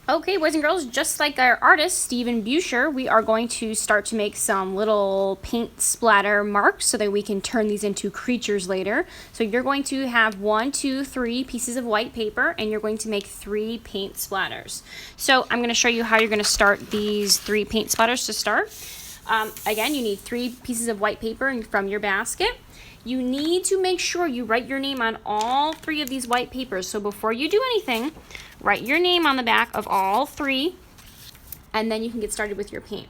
Okay, boys and girls, just like our artist, Stephen Buscher, we are going to start to make some little paint splatter marks so that we can turn these into creatures later. So you're going to have 1, 2, 3 pieces of white paper, and you're going to make 3 paint splatters. So I'm going to show you how you're going to start these 3 paint splatters to start. Again, you need 3 pieces of white paper from your basket. You need to make sure you write your name on all 3 of these white papers. So before you do anything, write your name on the back of all 3, and then you can get started with your paint.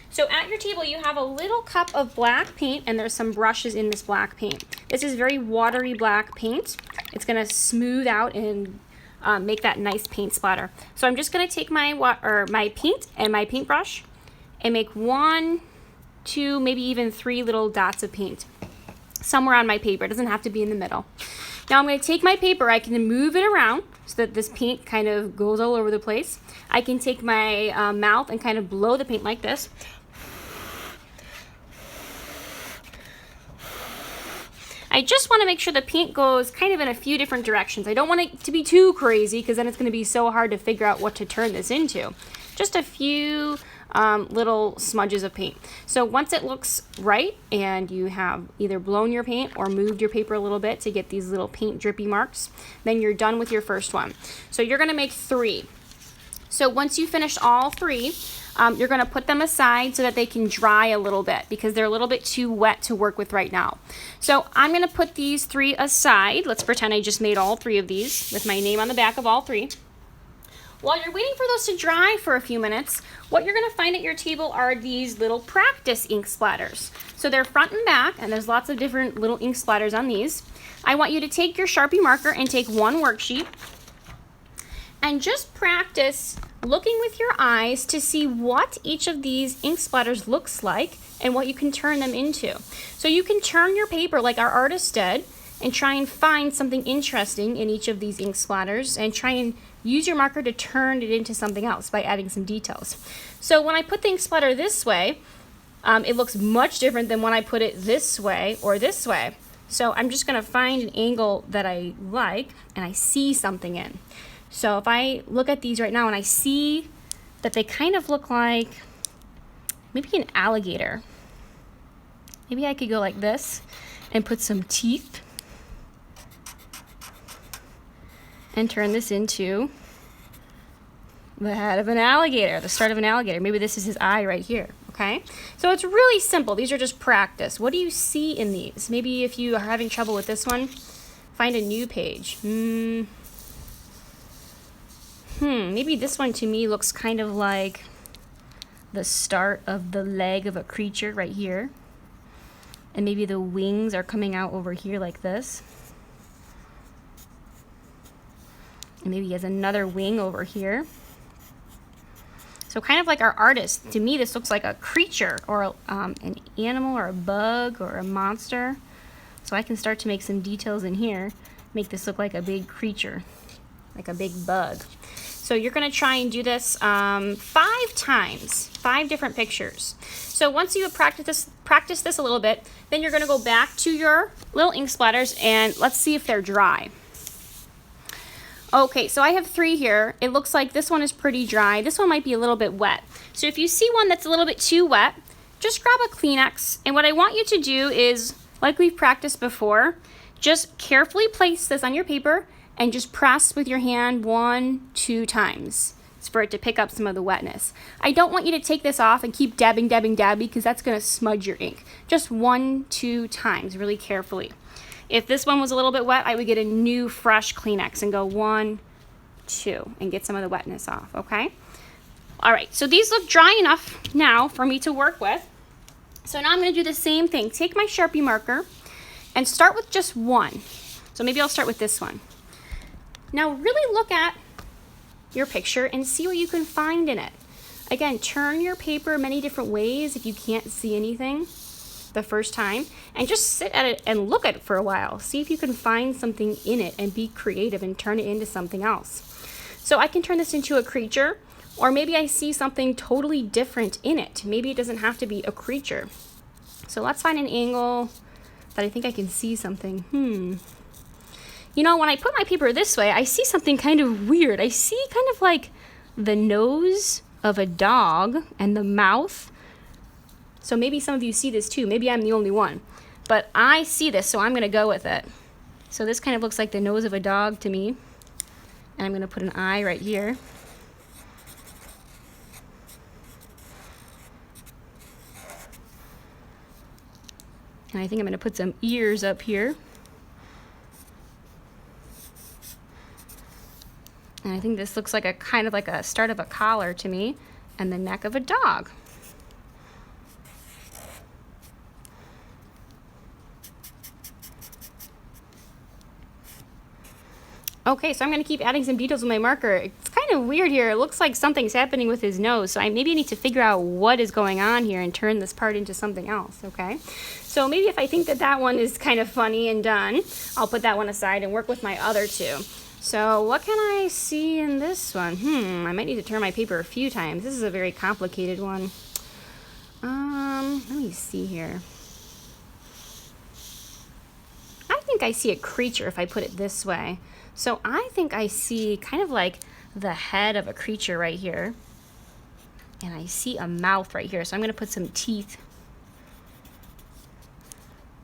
So at your table, you have a little cup of black paint, and there's some brushes in this black paint. This is very watery black paint. It's going to smooth out and make that nice paint splatter. So I'm just going to take my paint and my paintbrush and make 1, 2, maybe even 3 little dots of paint somewhere on my paper. It doesn't have to be in the middle. Now I'm going to take my paper, I can move it around so that this paint kind of goes all over the place. I can take my mouth and kind of blow the paint like this. I just want to make sure the paint goes kind of in a few different directions. I don't want it to be too crazy because then it's going to be so hard to figure out what to turn this into. Just a few little smudges of paint. So once it looks right and you have either blown your paint or moved your paper a little bit to get these little paint drippy marks, then you're done with your first one. So you're going to make 3. So once you finish all 3, you're going to put them aside so that they can dry a little bit because they're a little bit too wet to work with right now. So I'm going to put these 3 aside. Let's pretend I just made all 3 of these with my name on the back of all 3. While you're waiting for those to dry for a few minutes, what you're going to find at your table are these little practice ink splatters. So they're front and back, and there's lots of different little ink splatters on these. I want you to take your Sharpie marker and take one worksheet and just practice looking with your eyes to see what each of these ink splatters looks like and what you can turn them into. So you can turn your paper like our artist did and try and find something interesting in each of these ink splatters and try and use your marker to turn it into something else by adding some details. So when I put the ink splatter this way, it looks much different than when I put it this way or this way. So I'm just going to find an angle that I like and I see something in. So if I look at these right now and I see that they kind of look like maybe an alligator. Maybe I could go like this and put some teeth and turn this into the head of an alligator, the start of an alligator. Maybe this is his eye right here, okay? So it's really simple. These are just practice. What do you see in these? Maybe if you are having trouble with this one, find a new page. Maybe this one to me looks kind of like the start of the leg of a creature right here. And maybe the wings are coming out over here like this. And maybe he has another wing over here. So kind of like our artist, to me this looks like a creature or an animal or a bug or a monster. So I can start to make some details in here, make this look like a big creature, like a big bug. So you're going to try and do this 5 times, 5 different pictures. So once you have practiced this a little bit, then you're going to go back to your little ink splatters and let's see if they're dry. Okay, so I have 3 here. It looks like this one is pretty dry. This one might be a little bit wet. So if you see one that's a little bit too wet, just grab a Kleenex. And what I want you to do is, like we've practiced before, just carefully place this on your paper and just press with your hand 1, 2 times for it to pick up some of the wetness. I don't want you to take this off and keep dabbing because that's going to smudge your ink. Just 1, 2 times really carefully. If this one was a little bit wet, I would get a new fresh Kleenex and go 1, 2 and get some of the wetness off, okay? All right, so these look dry enough now for me to work with. So now I'm going to do the same thing. Take my Sharpie marker and start with just 1. So maybe I'll start with this one. Now really look at your picture and see what you can find in it. Again, turn your paper many different ways if you can't see anything the first time, and just sit at it and look at it for a while. See if you can find something in it and be creative and turn it into something else. So I can turn this into a creature, or maybe I see something totally different in it. Maybe it doesn't have to be a creature. So let's find an angle that I think I can see something. You know, when I put my paper this way, I see something kind of weird. I see kind of like the nose of a dog and the mouth. So maybe some of you see this too. Maybe I'm the only one. But I see this, so I'm going to go with it. So this kind of looks like the nose of a dog to me. And I'm going to put an eye right here. And I think I'm going to put some ears up here. And I think this looks like a kind of like a start of a collar to me. And the neck of a dog. Okay, so I'm going to keep adding some details with my marker. It's kind of weird here. It looks like something's happening with his nose, so maybe I need to figure out what is going on here and turn this part into something else, okay? So maybe if I think that that one is kind of funny and done, I'll put that one aside and work with my other two. So what can I see in this one? I might need to turn my paper a few times. This is a very complicated one. Let me see here. I think I see a creature if I put it this way. So I think I see kind of like the head of a creature right here. And I see a mouth right here. So I'm going to put some teeth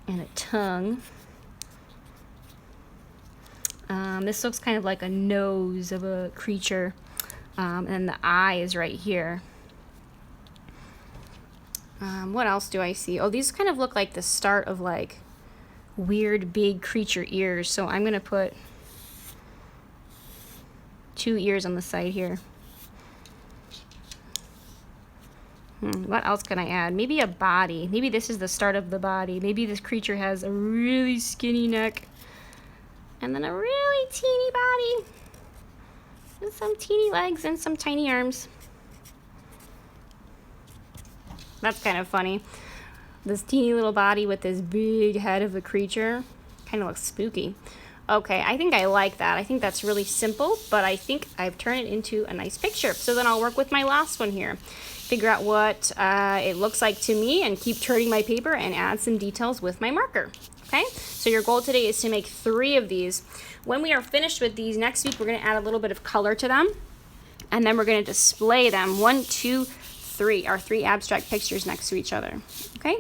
and a tongue. This looks kind of like a nose of a creature. And the eye is right here. What else do I see? Oh, these kind of look like the start of like weird big creature ears. So I'm going to put 2 ears on the side here. What else can I add? Maybe a body. Maybe this is the start of the body. Maybe this creature has a really skinny neck and then a really teeny body and some teeny legs and some tiny arms. That's kind of funny. This teeny little body with this big head of the creature kind of looks spooky. Okay, I think I like that. I think that's really simple, but I think I've turned it into a nice picture. So then I'll work with my last one here. Figure out what it looks like to me and keep turning my paper and add some details with my marker. Okay, so your goal today is to make 3 of these. When we are finished with these, next week we're going to add a little bit of color to them. And then we're going to display them. 1, 2, 3, our 3 abstract pictures next to each other. Okay?